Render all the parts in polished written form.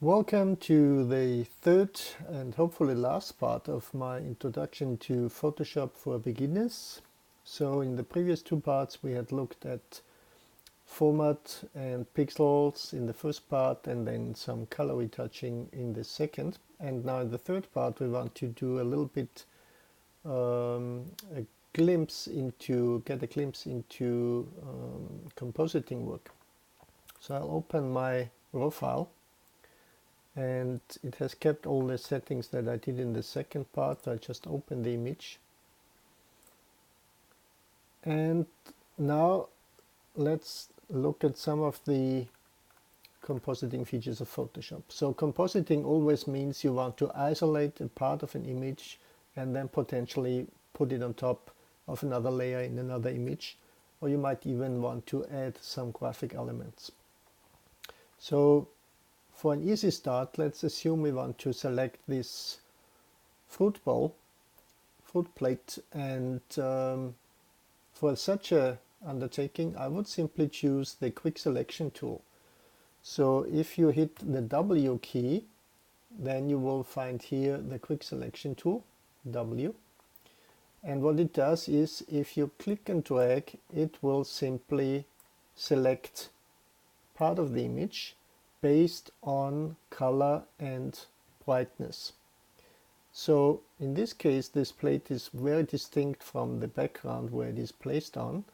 Welcome to the third and hopefully last part of my introduction to Photoshop for beginners. So in the previous two parts we had looked at format and pixels in the first part and then some color retouching in the second. And now in the third part we want to do a little bit get a glimpse into compositing work. So I'll open my raw file, and it has kept all the settings that I did in the second part. I just open the image, and now let's look at some of the compositing features of Photoshop. So compositing always means you want to isolate a part of an image and then potentially put it on top of another layer in another image, or you might even want to add some graphic elements. So for an easy start, let's assume we want to select this fruit plate, and for such a undertaking I would simply choose the quick selection tool. So if you hit the W key, then you will find here the quick selection tool, W. And what it does is, if you click and drag, it will simply select part of the image based on color and brightness. So in this case, this plate is very distinct from the background where it is placed on,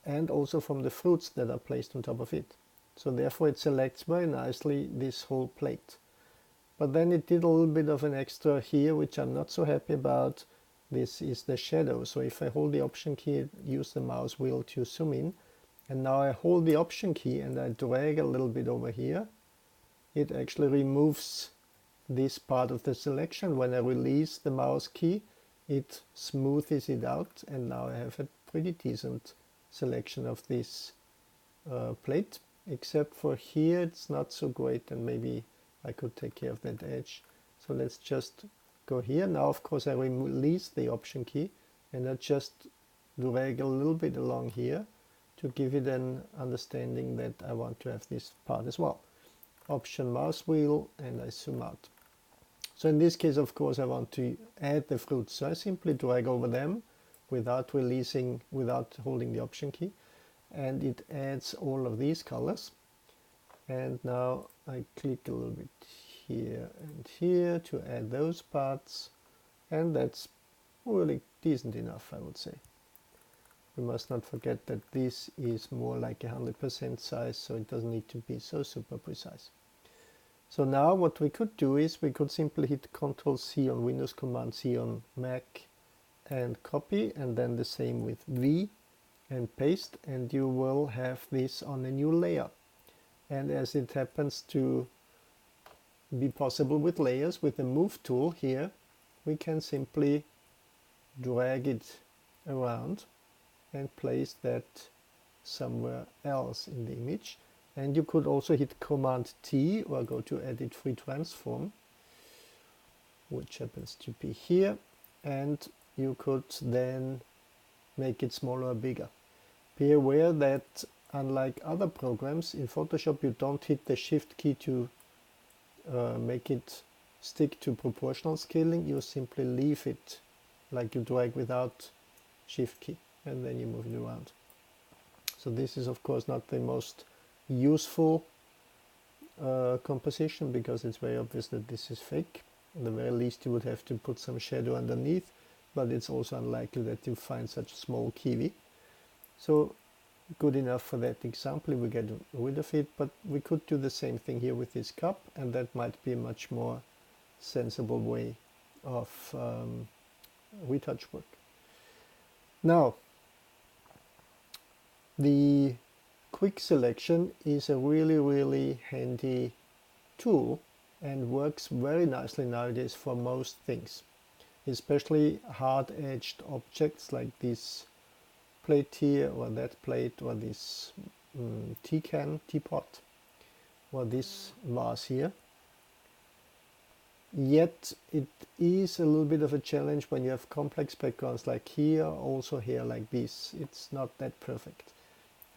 and also from the fruits that are placed on top of it. So therefore it selects very nicely this whole plate. But then it did a little bit of an extra here, which I'm not so happy about. This is the shadow. So if I hold the Option key, use the mouse wheel to zoom in, and now I hold the Option key and I drag a little bit over here, it actually removes this part of the selection. When I release the mouse key, it smoothes it out, and now I have a pretty decent selection of this plate. Except for here it's not so great, and maybe I could take care of that edge. So let's just go here. Now of course I release the Option key and I just drag a little bit along here to give it an understanding that I want to have this part as well. Option mouse wheel, and I zoom out. So in this case of course I want to add the fruits, so I simply drag over them without holding the Option key, and it adds all of these colors. And now I click a little bit here and here to add those parts, and that's really decent enough, I would say. We must not forget that this is more like 100% size, so it doesn't need to be so super precise. So now what we could do is we could simply hit Ctrl C on Windows, Command C on Mac, and copy, and then the same with V and paste, and you will have this on a new layer. And as it happens to be possible with layers, with the Move tool here, we can simply drag it around and place that somewhere else in the image. And you could also hit Command T or go to Edit Free Transform, which happens to be here, and you could then make it smaller or bigger. Be aware that unlike other programs, in Photoshop you don't hit the Shift key to make it stick to proportional scaling. You simply leave it like you drag without Shift key, and then you move it around. So this is of course not the most useful composition, because it's very obvious that this is fake. At the very least you would have to put some shadow underneath, but it's also unlikely that you find such a small kiwi. So good enough for that example, we get rid of it, but we could do the same thing here with this cup, and that might be a much more sensible way of retouch work. Now, the quick selection is a really handy tool and works very nicely nowadays for most things, especially hard-edged objects like this plate here, or that plate, or this teapot, or this vase here. Yet it is a little bit of a challenge when you have complex backgrounds like here, also here like this. It's not that perfect.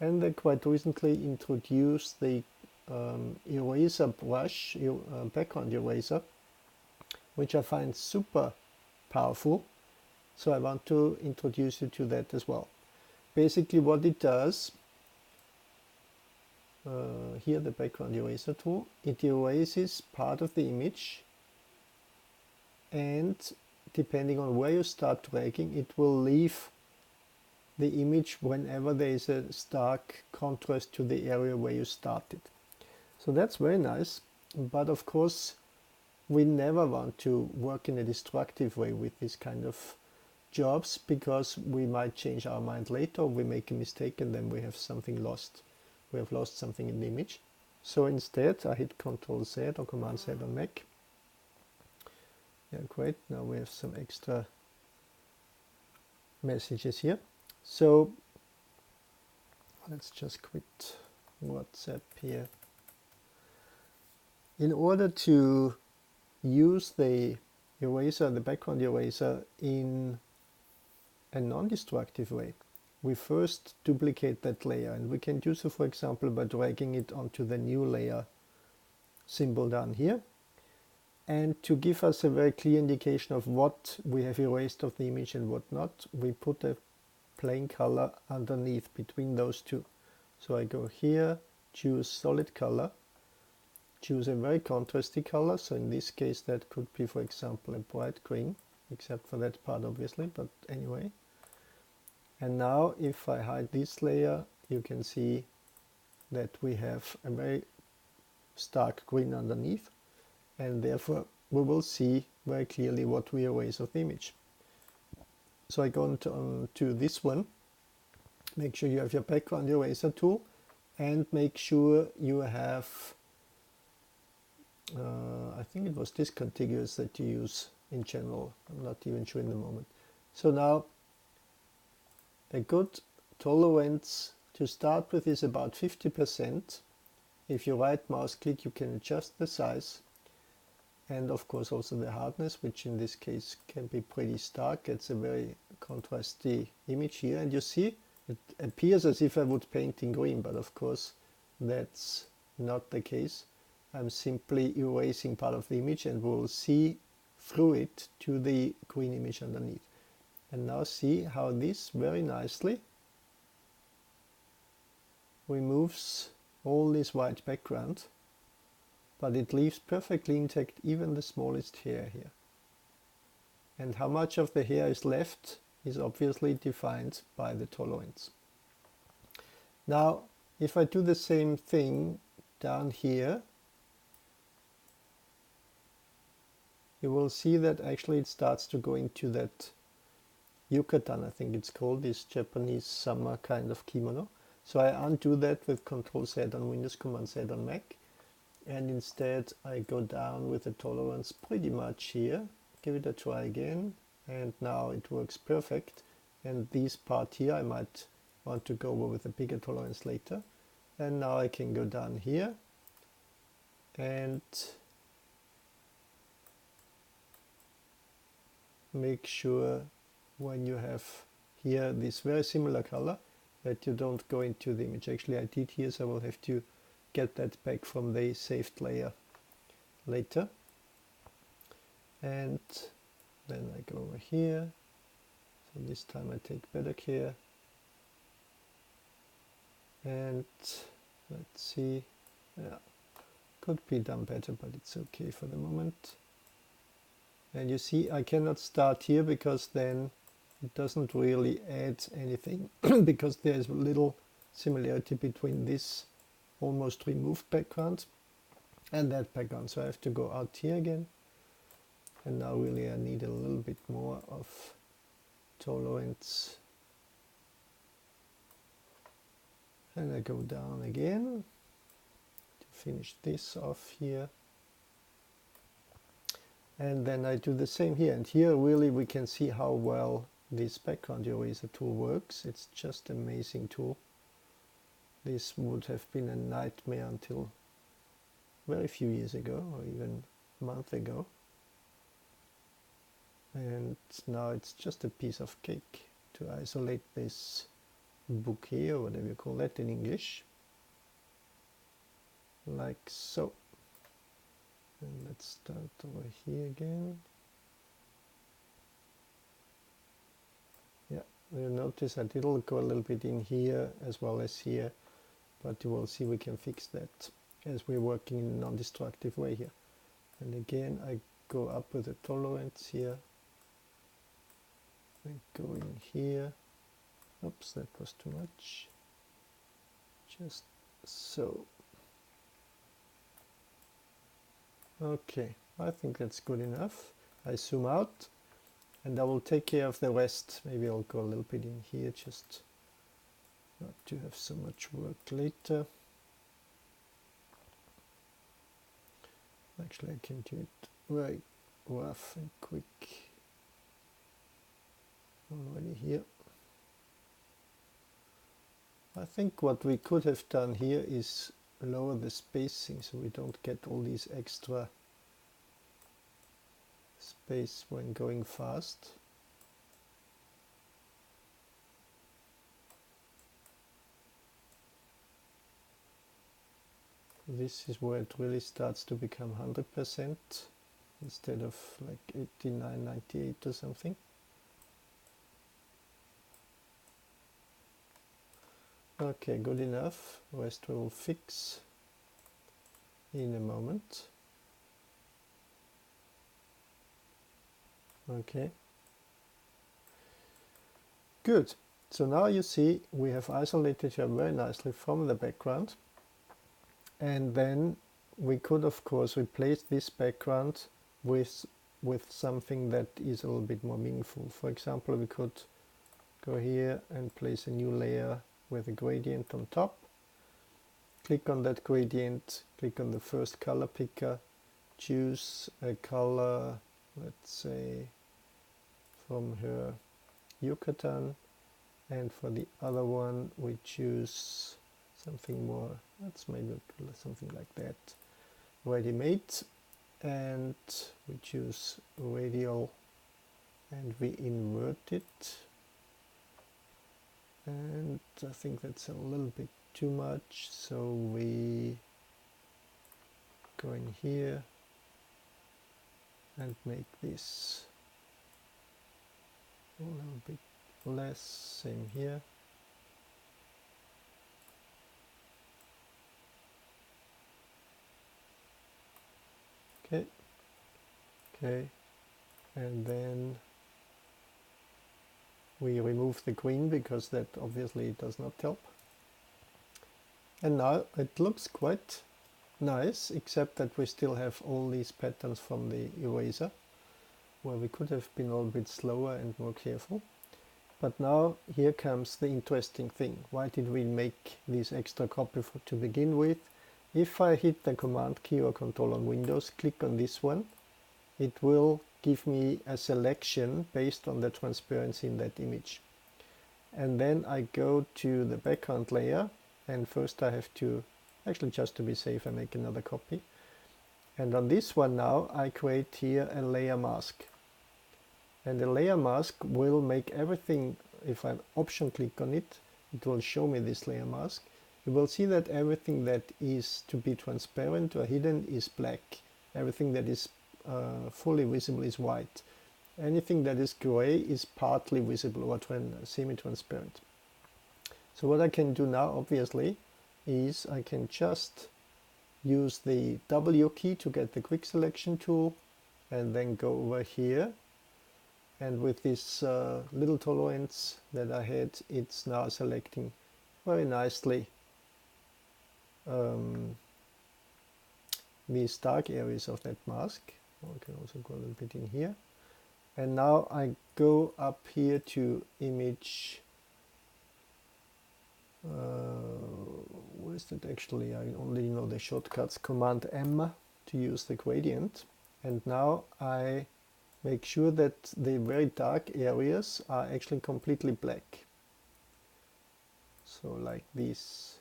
And they quite recently introduced the eraser brush, background eraser, which I find super powerful. So I want to introduce you to that as well. Basically what it does, here the background eraser tool, it erases part of the image, and depending on where you start dragging, it will leave the image whenever there is a stark contrast to the area where you started. So that's very nice, but of course we never want to work in a destructive way with this kind of jobs, because we might change our mind later, or we make a mistake and then we have something lost. We have lost something in the image. So instead I hit Ctrl Z or Command Z on Mac. Yeah, great. Now we have some extra messages here. So let's just quit WhatsApp here. In order to use the eraser, the background eraser, in a non-destructive way, we first duplicate that layer, and we can do so, for example, by dragging it onto the new layer symbol down here. And to give us a very clear indication of what we have erased of the image and what not, we put a plain color underneath between those two. So I go here, choose solid color, choose a very contrasty color. So in this case that could be, for example, a bright green, except for that part obviously, but anyway. And now if I hide this layer, you can see that we have a very stark green underneath, and therefore we will see very clearly what we erase of the image. So I go to this one. Make sure you have your background eraser tool, and make sure you have, I think it was this contiguous that you use in general. I'm not even sure in the moment. So now a good tolerance to start with is about 50%. If you right mouse click, you can adjust the size, and of course also the hardness, which in this case can be pretty stark. It's a very contrasty image here, and you see it appears as if I would paint in green, but of course that's not the case. I'm simply erasing part of the image, and we'll see through it to the green image underneath. And now see how this very nicely removes all this white background, but it leaves perfectly intact even the smallest hair here. And how much of the hair is left is obviously defined by the tolerance. Now if I do the same thing down here, you will see that actually it starts to go into that yukatan, I think it's called, this Japanese summer kind of kimono. So I undo that with Ctrl Z on Windows, Command Z on Mac, and instead I go down with the tolerance pretty much here, give it a try again, and now it works perfect. And this part here I might want to go over with a bigger tolerance later. And now I can go down here and make sure when you have here this very similar color that you don't go into the image. Actually I did here, so I will have to get that back from the saved layer later. And then I go over here, so this time I take better care. And let's see, yeah, could be done better, but it's okay for the moment. And you see I cannot start here because then it doesn't really add anything because there is little similarity between this almost removed background and that background. So I have to go out here again, and now really I need a little bit more of tolerance, and I go down again to finish this off here. And then I do the same here, and here really we can see how well this background eraser tool works. It's just an amazing tool. This would have been a nightmare until very few years ago, or even a month ago. And now it's just a piece of cake to isolate this bouquet, or whatever you call that in English. like so. And let's start over here again. Yeah, you'll notice that it'll go a little bit in here as well as here, but you will see we can fix that as we're working in a non-destructive way here. And again, I go up with the tolerance here. I go in here. Oops, that was too much. Just so. Okay, I think that's good enough. I zoom out and I will take care of the rest. Maybe I'll go a little bit in here just not to have so much work later. Actually, I can do it very rough and quick already here. I think what we could have done here is lower the spacing so we don't get all these extra space when going fast. This is where it really starts to become 100% instead of like 89, 98 or something. Okay, good enough. Rest we will fix in a moment. Okay. Good. So now you see we have isolated here very nicely from the background. And then we could of course replace this background with something that is a little bit more meaningful. For example, we could go here and place a new layer with a gradient on top. Click on that gradient, click on the first color picker, choose a color, let's say from her Yucatan, and for the other one we choose something more, let's maybe something like that, ready-made, and we choose radial and we invert it, and I think that's a little bit too much, so we go in here and make this a little bit less, same here. Okay, and then we remove the green because that obviously does not help. And now it looks quite nice, except that we still have all these patterns from the eraser, where we could have been a little bit slower and more careful. But now here comes the interesting thing. Why did we make this extra copy to begin with? If I hit the Command key or Control on Windows, click on this one, it will give me a selection based on the transparency in that image. And then I go to the background layer, and first I have to, actually just to be safe, I make another copy. And on this one now I create here a layer mask. And the layer mask will make everything, if I option click on it, it will show me this layer mask. You will see that everything that is to be transparent or hidden is black. Everything that is fully visible is white. Anything that is gray is partly visible or semi-transparent. So what I can do now obviously is I can just use the W key to get the quick selection tool and then go over here, and with this little tolerance that I had, it's now selecting very nicely these dark areas of that mask. I can also go a little bit in here. And now I go up here to image, where is that actually? I only know the shortcuts, Command M to use the gradient. And now I make sure that the very dark areas are actually completely black. So like this.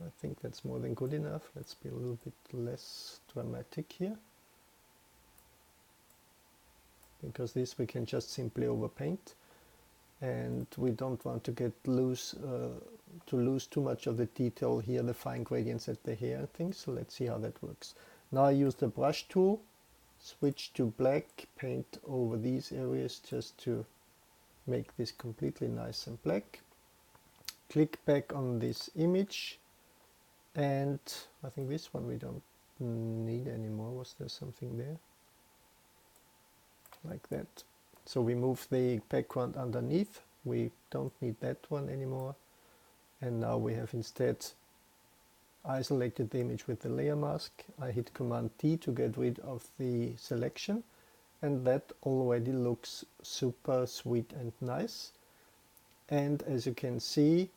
I think that's more than good enough. Let's be a little bit less dramatic here, because this we can just simply overpaint. and we don't want to get lose too much of the detail here, the fine gradients at the hair and things. So let's see how that works. Now I use the brush tool, switch to black, paint over these areas just to make this completely nice and black. Click back on this image, and I think this one we don't need anymore. Was there something there? Like that. So we move the background underneath. We don't need that one anymore. And now we have instead isolated the image with the layer mask. I hit Command T to get rid of the selection, and that already looks super sweet and nice. And as you can see,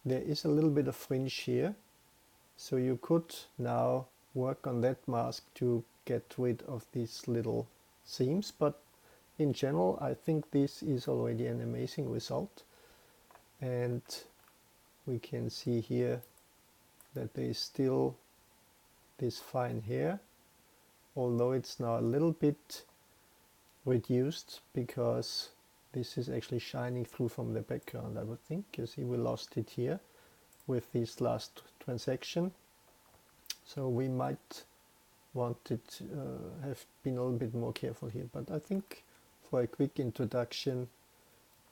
there is a little bit of fringe here, so you could now work on that mask to get rid of these little seams, but in general I think this is already an amazing result. And we can see here that there is still this fine hair, although it's now a little bit reduced because this is actually shining through from the background, I would think. You see we lost it here with this last transaction, so we might want it have been a little bit more careful here, but I think for a quick introduction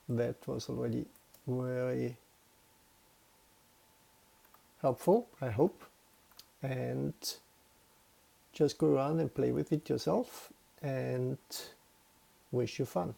that was already very helpful, I hope. And just go around and play with it yourself, and wish you fun.